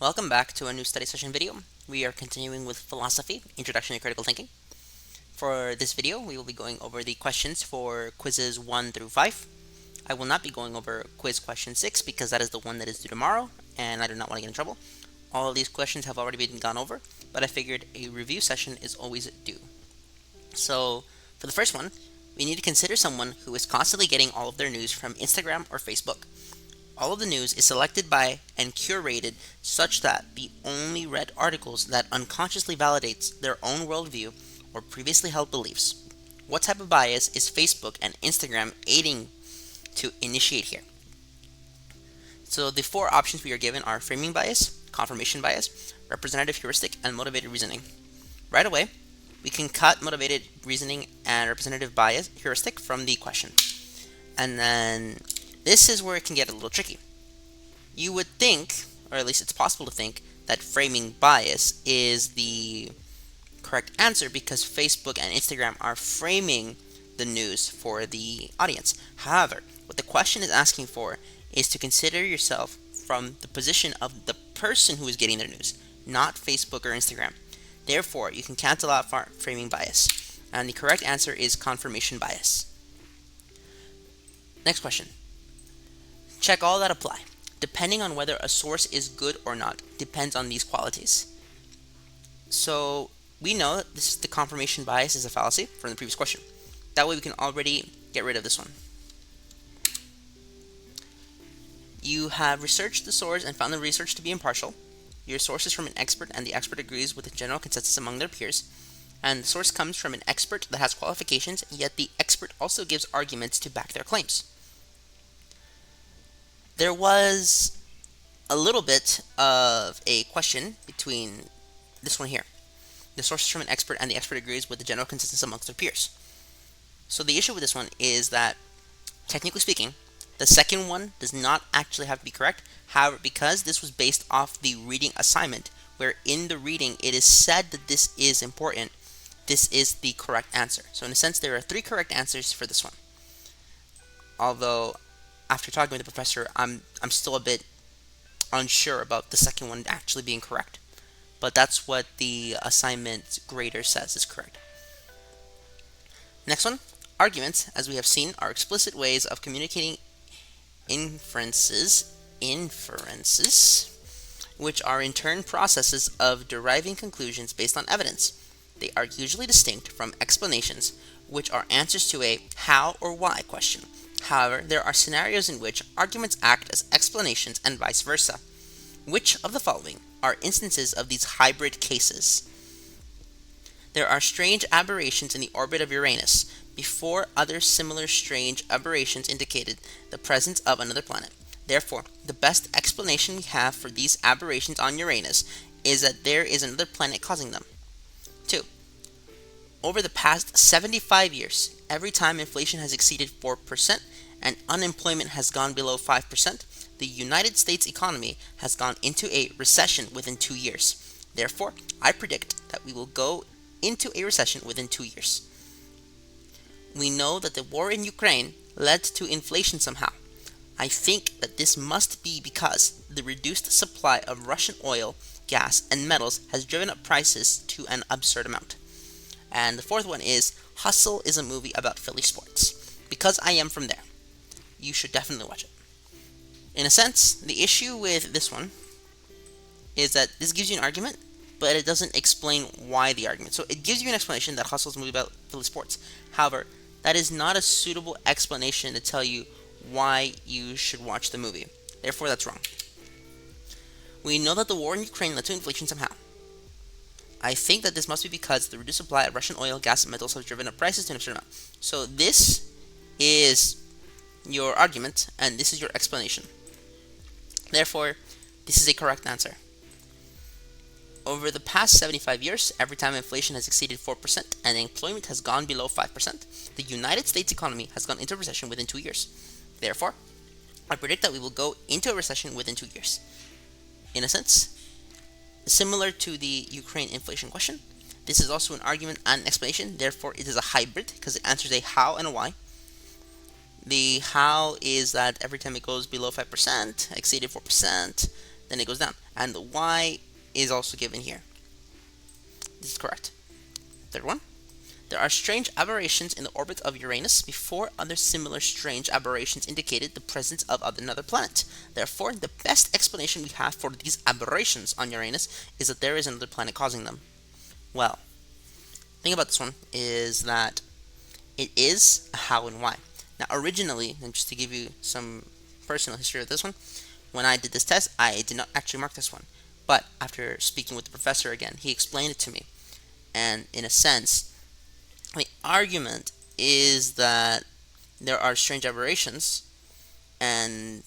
Welcome back to a new study session video. We are continuing with philosophy, introduction to critical thinking. For this video, we will be going over the questions for quizzes 1 through 5. I will not be going over quiz question 6 because that is the one that is due tomorrow, and I do not want to get in trouble. All of these questions have already been gone over, but I figured a review session is always due. So, for the first one, we need to consider someone who is constantly getting all of their news from Instagram or Facebook. All of the news is selected by and curated such that the only read articles that unconsciously validates their own worldview or previously held beliefs. What type of bias is Facebook and Instagram aiding to initiate here? So the four options we are given are framing bias, confirmation bias, representative heuristic, and motivated reasoning. Right away, we can cut motivated reasoning and representative bias heuristic from the question. And then this is where it can get a little tricky. You would think, or at least it's possible to think, that framing bias is the correct answer because Facebook and Instagram are framing the news for the audience. However, what the question is asking for is to consider yourself from the position of the person who is getting their news, not Facebook or Instagram. Therefore, you can cancel out framing bias. And the correct answer is confirmation bias. Next question. Check all that apply. Depending on whether a source is good or not depends on these qualities. So we know that the confirmation bias is a fallacy from the previous question. That way we can already get rid of this one. You have researched the source and found the research to be impartial. Your source is from an expert and the expert agrees with the general consensus among their peers. And the source comes from an expert that has qualifications, yet the expert also gives arguments to back their claims. There was a little bit of a question between this one here. The source is from an expert and the expert agrees with the general consensus amongst their peers. So the issue with this one is that, technically speaking, the second one does not actually have to be correct. However, because this was based off the reading assignment, where in the reading it is said that this is important, this is the correct answer. So in a sense, there are 3 correct answers for this one. Although, after talking with the professor, I'm still a bit unsure about the second one actually being correct. But that's what the assignment grader says is correct. Next one. Arguments, as we have seen, are explicit ways of communicating inferences, which are in turn processes of deriving conclusions based on evidence. They are usually distinct from explanations, which are answers to a how or why question. However, there are scenarios in which arguments act as explanations and vice versa. Which of the following are instances of these hybrid cases? There are strange aberrations in the orbit of Uranus before other similar strange aberrations indicated the presence of another planet. Therefore, the best explanation we have for these aberrations on Uranus is that there is another planet causing them. 2. Over the past 75 years, every time inflation has exceeded 4% and unemployment has gone below 5%, the United States economy has gone into a recession within 2 years. Therefore, I predict that we will go into a recession within 2 years. We know that the war in Ukraine led to inflation somehow. I think that this must be because the reduced supply of Russian oil, gas, and metals has driven up prices to an absurd amount. And the fourth one is, Hustle is a movie about Philly sports. Because I am from there, you should definitely watch it. In a sense, the issue with this one is that this gives you an argument, but it doesn't explain why the argument. So it gives you an explanation that Hustle is a movie about Philly sports. However, that is not a suitable explanation to tell you why you should watch the movie. Therefore, that's wrong. We know that the war in Ukraine led to inflation somehow. I think that this must be because the reduced supply of Russian oil, gas, and metals has driven up prices to an absurd amount. So this is your argument, and this is your explanation. Therefore, this is a correct answer. Over the past 75 years, every time inflation has exceeded 4% and employment has gone below 5%, the United States economy has gone into recession within 2 years. Therefore, I predict that we will go into a recession within 2 years. In a sense, similar to the Ukraine inflation question, this is also an argument and an explanation. Therefore, it is a hybrid because it answers a how and a why. The how is that every time it goes below 5%, exceeded 4%, then it goes down. And the y is also given here. This is correct. Third one. There are strange aberrations in the orbit of Uranus before other similar strange aberrations indicated the presence of another planet. Therefore, the best explanation we have for these aberrations on Uranus is that there is another planet causing them. Well, the thing about this one is that it is a how and why. Now, originally, and just to give you some personal history of this one, when I did this test, I did not actually mark this one. But after speaking with the professor again, he explained it to me. And in a sense, the argument is that there are strange aberrations, and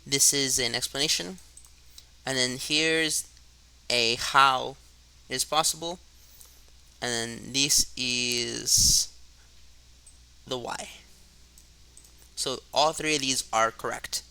this is an explanation, and then here's a how it is possible, and then this is the why. So all three of these are correct.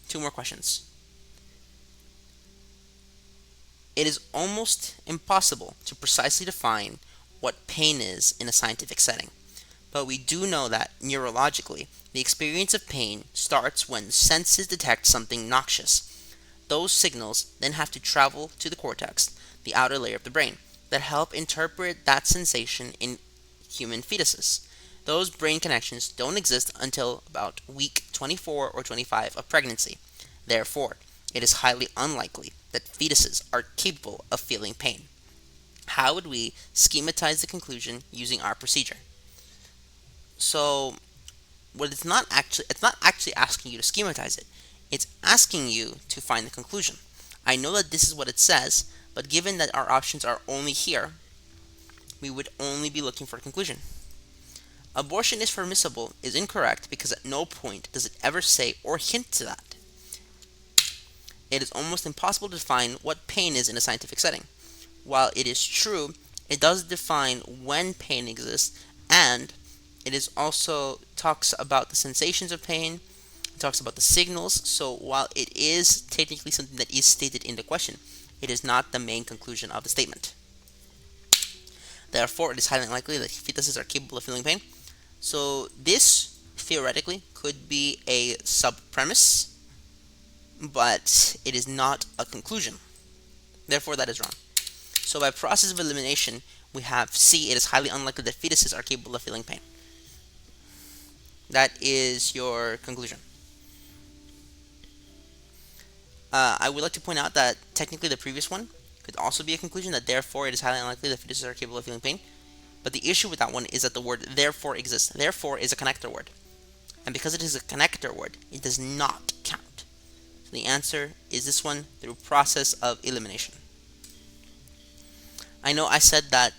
Two more questions. It is almost impossible to precisely define what pain is in a scientific setting, but we do know that neurologically, the experience of pain starts when senses detect something noxious. Those signals then have to travel to the cortex, the outer layer of the brain, that help interpret that sensation in human fetuses. Those brain connections don't exist until about week 24 or 25 of pregnancy. Therefore, it is highly unlikely that fetuses are capable of feeling pain. How would we schematize the conclusion using our procedure? So, it's not actually asking you to schematize it. It's asking you to find the conclusion. I know that this is what it says, but given that our options are only here, we would only be looking for a conclusion. Abortion is permissible is incorrect because at no point does it ever say or hint to that. It is almost impossible to define what pain is in a scientific setting. While it is true, it does define when pain exists, and it is also talks about the sensations of pain, it talks about the signals. So while it is technically something that is stated in the question, it is not the main conclusion of the statement. Therefore, it is highly unlikely that fetuses are capable of feeling pain. So this theoretically could be a sub-premise, but it is not a conclusion. Therefore, that is wrong. So by process of elimination, we have C, it is highly unlikely that fetuses are capable of feeling pain. That is your conclusion. I would like to point out that technically the previous one could also be a conclusion, that therefore it is highly unlikely that fetuses are capable of feeling pain. But the issue with that one is that the word therefore exists. Therefore is a connector word. And because it is a connector word, it does not count. So the answer is this one, through process of elimination. I know I said that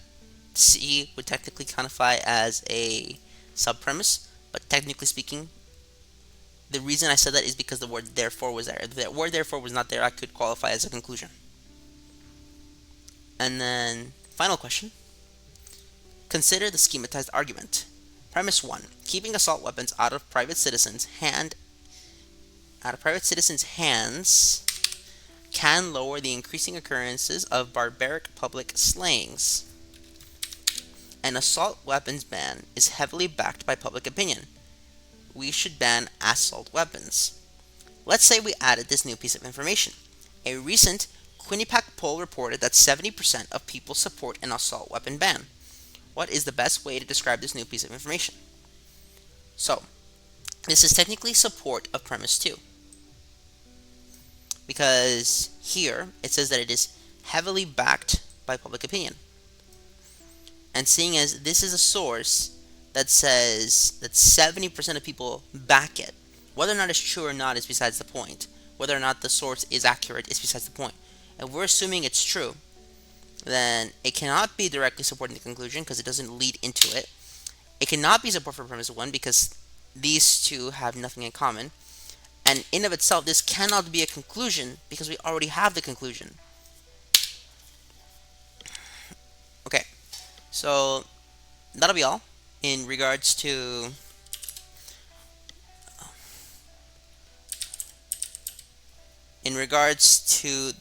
C would technically qualify as a sub-premise, but technically speaking, the reason I said that is because the word therefore was there. If the word therefore was not there, I could qualify as a conclusion. And then, final question. Consider the schematized argument. Premise 1. Keeping assault weapons out of private citizens' hands can lower the increasing occurrences of barbaric public slayings. An assault weapons ban is heavily backed by public opinion. We should ban assault weapons. Let's say we added this new piece of information. A recent Quinnipiac poll reported that 70% of people support an assault weapon ban. What is the best way to describe this new piece of information? So, this is technically support of premise 2. Because here, it says that it is heavily backed by public opinion. And seeing as this is a source that says that 70% of people back it, whether or not it's true or not is besides the point. Whether or not the source is accurate is besides the point. If we're assuming it's true, then it cannot be directly supporting the conclusion because it doesn't lead into it. It cannot be support for premise 1 because these two have nothing in common. And in of itself, this cannot be a conclusion because we already have the conclusion. Okay, so that'll be all in regards to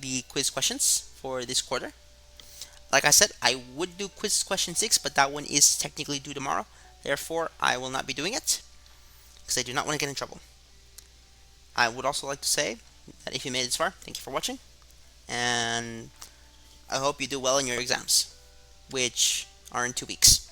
the quiz questions for this quarter. Like I said, I would do quiz question 6, but that one is technically due tomorrow. Therefore, I will not be doing it because I do not want to get in trouble. I would also like to say that if you made it this far, thank you for watching, and I hope you do well in your exams, which are in 2 weeks.